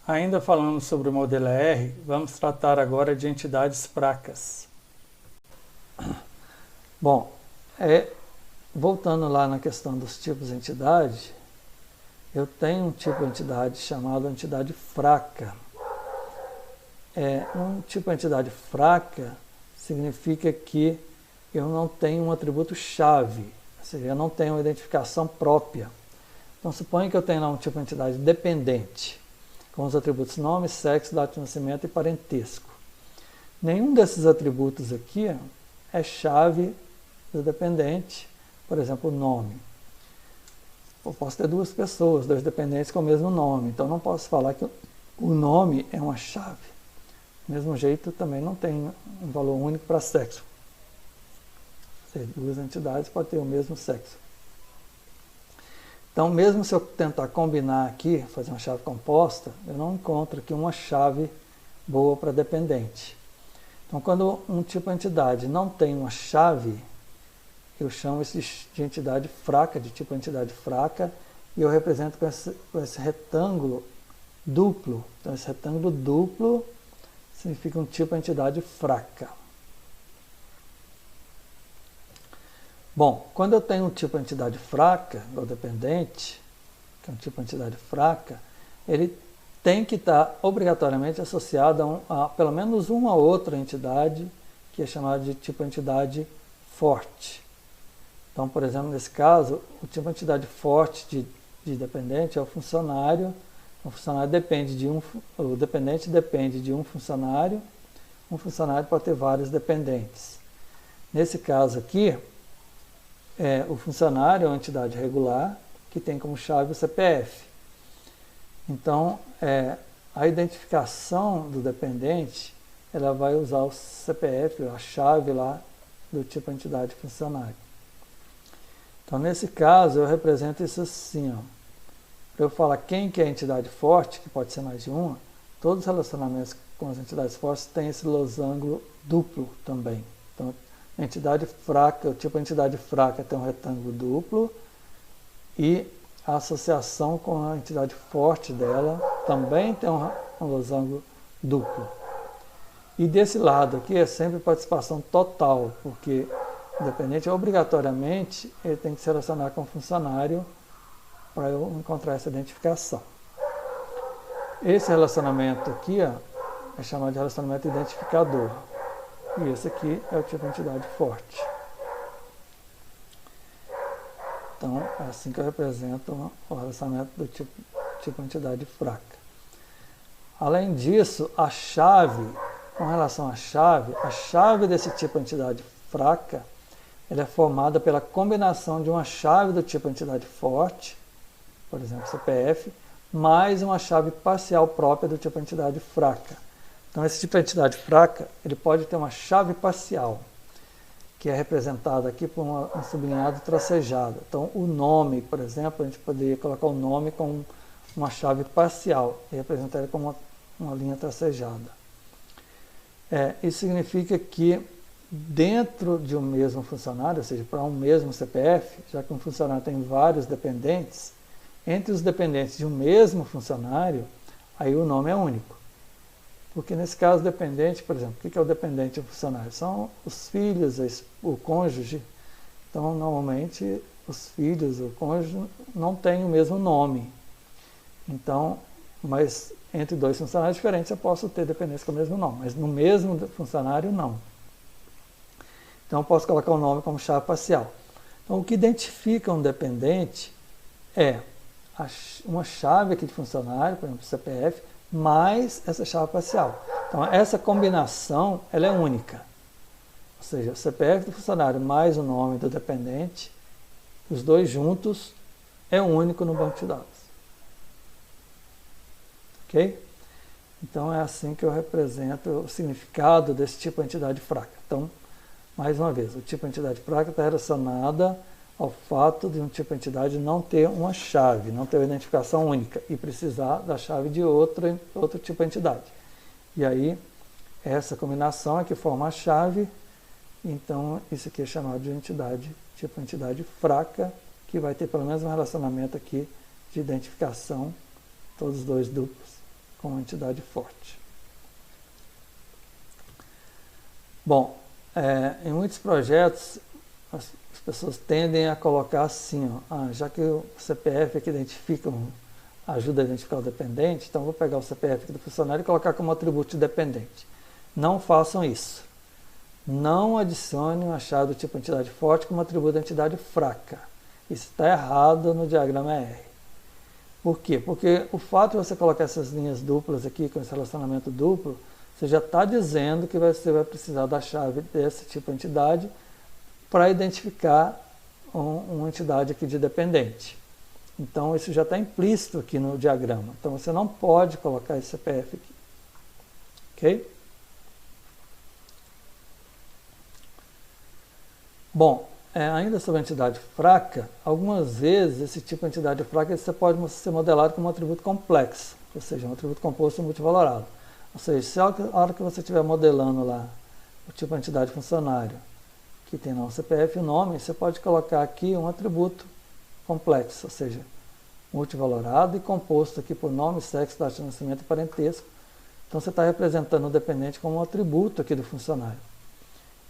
Ainda falando sobre o modelo R, vamos tratar agora de entidades fracas. Bom, voltando lá na questão dos tipos de entidade, eu tenho um tipo de entidade chamado entidade fraca. Um tipo de entidade fraca significa que eu não tenho um atributo chave, ou seja, eu não tenho uma identificação própria. Então, suponha que eu tenho lá um tipo de entidade dependente, com os atributos nome, sexo, data de nascimento e parentesco. Nenhum desses atributos aqui é chave do dependente, por exemplo, o nome. Eu posso ter duas pessoas, dois dependentes com o mesmo nome, então não posso falar que o nome é uma chave. Do mesmo jeito, também não tem um valor único para sexo. Ou seja, duas entidades podem ter o mesmo sexo. Então, mesmo se eu tentar combinar aqui, fazer uma chave composta, eu não encontro aqui uma chave boa para dependente. Então, quando um tipo de entidade não tem uma chave, eu chamo isso de entidade fraca, de tipo de entidade fraca, e eu represento com esse retângulo duplo. Então, esse retângulo duplo significa um tipo de entidade fraca. Bom, quando eu tenho um tipo de entidade fraca, ou dependente, que é um tipo de entidade fraca, ele tem que estar obrigatoriamente associado a pelo menos uma outra entidade, que é chamada de tipo de entidade forte. Então, por exemplo, nesse caso, o tipo de entidade forte de dependente é o funcionário. O funcionário o dependente depende de um funcionário pode ter vários dependentes. Nesse caso aqui, o funcionário é uma entidade regular que tem como chave o CPF. Então, a identificação do dependente, ela vai usar o CPF, a chave lá do tipo de entidade funcionário. Então, nesse caso, eu represento isso assim, ó. Para eu falar quem que é a entidade forte, que pode ser mais de uma, todos os relacionamentos com as entidades fortes têm esse losango duplo também. Então, a entidade fraca, o tipo de entidade fraca tem um retângulo duplo e a associação com a entidade forte dela também tem um losango duplo. E desse lado aqui é sempre participação total, porque o dependente obrigatoriamente ele tem que se relacionar com o funcionário para eu encontrar essa identificação. Esse relacionamento aqui é chamado de relacionamento identificador. E esse aqui é o tipo de entidade forte. Então, é assim que eu represento o relacionamento do tipo entidade fraca. Além disso, a chave, com relação à a chave desse tipo de entidade fraca, ela é formada pela combinação de uma chave do tipo entidade forte, por exemplo, CPF, mais uma chave parcial própria do tipo entidade fraca. Então, esse tipo de entidade fraca, ele pode ter uma chave parcial, que é representada aqui por um sublinhado tracejado. Então, o nome, por exemplo, a gente poderia colocar o nome com uma chave parcial e representar ele como uma linha tracejada. Isso significa que dentro de um mesmo funcionário, ou seja, para um mesmo CPF, já que um funcionário tem vários dependentes, entre os dependentes de um mesmo funcionário, aí o nome é único. Porque nesse caso dependente, por exemplo, o que é o dependente de um funcionário? São os filhos, o cônjuge. Então, normalmente, os filhos, o cônjuge, não têm o mesmo nome. Então, mas entre dois funcionários diferentes eu posso ter dependência com o mesmo nome, mas no mesmo funcionário não. Então, eu posso colocar o nome como chave parcial. Então, o que identifica um dependente é uma chave aqui de funcionário, por exemplo, CPF, mais essa chave parcial. Então, essa combinação ela é única. Ou seja, o CPF do funcionário mais o nome do dependente, os dois juntos, é único no banco de dados. Ok? Então, é assim que eu represento o significado desse tipo de entidade fraca. Então, mais uma vez, o tipo de entidade fraca está relacionada ao fato de um tipo de entidade não ter uma chave, não ter uma identificação única e precisar da chave de outro tipo de entidade. E aí, essa combinação é que forma a chave, então isso aqui é chamado de entidade, tipo entidade fraca, que vai ter pelo menos um relacionamento aqui de identificação, todos os dois duplos. como uma entidade forte. Bom, em muitos projetos, as pessoas tendem a colocar assim, ó, já que o CPF é que identifica, ajuda a identificar o dependente, então vou pegar o CPF aqui do funcionário e colocar como atributo de dependente. Não façam isso. Não adicione uma chave do tipo entidade forte como atributo da entidade fraca. Isso está errado no diagrama R. Por quê? Porque o fato de você colocar essas linhas duplas aqui, com esse relacionamento duplo, você já está dizendo que você vai precisar da chave desse tipo de entidade para identificar uma entidade aqui de dependente. Então, isso já está implícito aqui no diagrama. Então, você não pode colocar esse CPF aqui. Ok? Bom, ainda sobre a entidade fraca, algumas vezes esse tipo de entidade fraca você pode ser modelado como um atributo complexo, ou seja, um atributo composto multivalorado. Ou seja, se a hora que você estiver modelando lá o tipo de entidade funcionário, que tem lá um CPF e o nome, você pode colocar aqui um atributo complexo, ou seja, multivalorado e composto aqui por nome, sexo, data de nascimento e parentesco. Então você está representando o dependente como um atributo aqui do funcionário.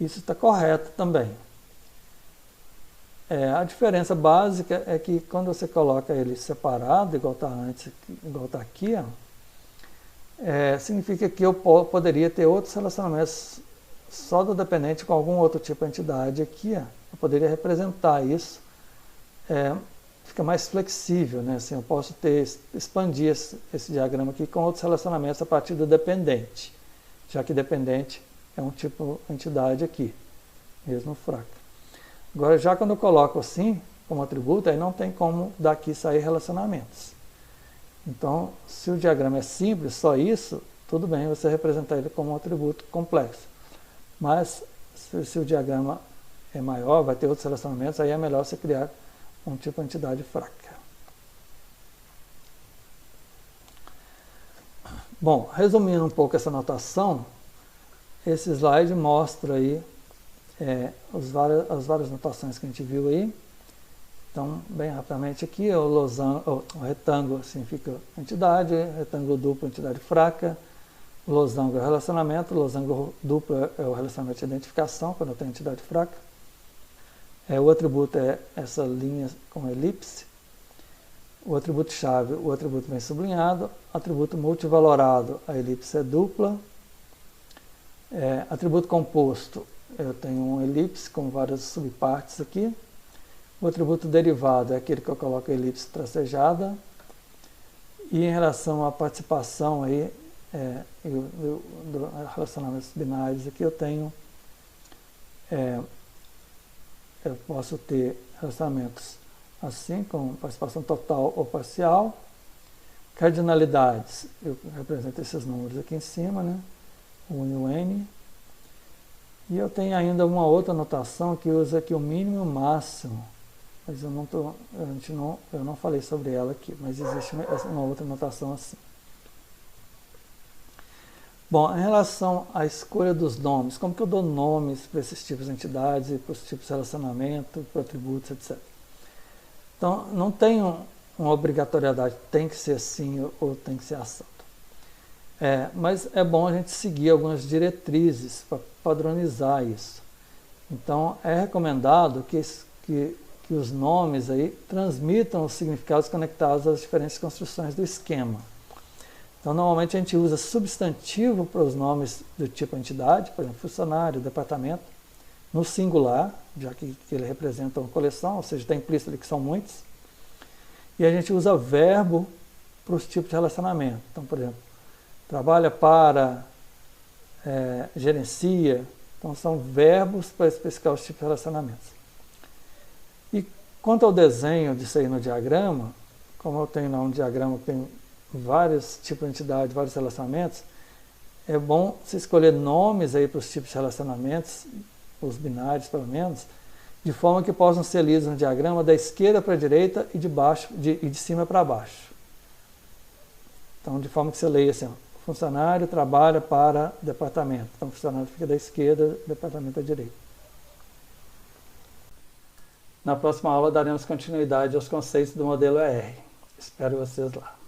Isso está correto também. A diferença básica é que quando você coloca ele separado, igual está antes, igual está aqui, ó, significa que eu poderia ter outros relacionamentos só do dependente com algum outro tipo de entidade aqui. Ó. Eu poderia representar isso. Fica mais flexível, né? Assim, eu posso expandir esse diagrama aqui com outros relacionamentos a partir do dependente, já que dependente é um tipo de entidade aqui, mesmo fraca. Agora, já quando eu coloco assim, como atributo, aí não tem como daqui sair relacionamentos. Então, se o diagrama é simples, só isso, tudo bem você representar ele como um atributo complexo. Mas, se o diagrama é maior, vai ter outros relacionamentos, aí é melhor você criar um tipo de entidade fraca. Bom, resumindo um pouco essa notação, esse slide mostra aí as várias notações que a gente viu aí. Então, bem rapidamente aqui, o retângulo significa entidade, retângulo duplo, entidade fraca, o losango é o relacionamento, o losango duplo é o relacionamento de identificação, quando eu tenho entidade fraca. O atributo é essa linha com elipse. O atributo-chave, o atributo bem sublinhado. Atributo multivalorado, a elipse é dupla. Atributo composto, eu tenho uma elipse com várias subpartes aqui. O atributo derivado é aquele que eu coloco a elipse tracejada. E em relação à participação aí, relacionamentos binários aqui, eu tenho, eu posso ter relacionamentos assim, com participação total ou parcial. Cardinalidades, eu represento esses números aqui em cima, né? O e o n. E eu tenho ainda uma outra notação que usa aqui o mínimo e o máximo, mas eu não falei sobre ela aqui, mas existe uma outra notação assim. Bom, em relação à escolha dos nomes, como que eu dou nomes para esses tipos de entidades e para os tipos de relacionamento, para atributos, etc. Então, não tem uma obrigatoriedade, tem que ser assim ou tem que ser assado. Mas é bom a gente seguir algumas diretrizes para padronizar isso. Então, é recomendado que os nomes aí transmitam os significados conectados às diferentes construções do esquema. Então, normalmente a gente usa substantivo para os nomes do tipo entidade, por exemplo, funcionário, departamento, no singular, já que ele representa uma coleção, ou seja, está implícito ali que são muitos. E a gente usa verbo para os tipos de relacionamento. Então, por exemplo, trabalha para, gerencia. Então, são verbos para especificar os tipos de relacionamentos. E quanto ao desenho disso aí no diagrama, como eu tenho lá um diagrama que tem vários tipos de entidade, vários relacionamentos, é bom você escolher nomes aí para os tipos de relacionamentos, os binários pelo menos, de forma que possam ser lidos no diagrama da esquerda para a direita e de cima para baixo. Então, de forma que você leia assim, ó, funcionário trabalha para departamento. Então, o funcionário fica da esquerda, departamento à direita. Na próxima aula daremos continuidade aos conceitos do modelo ER. Espero vocês lá.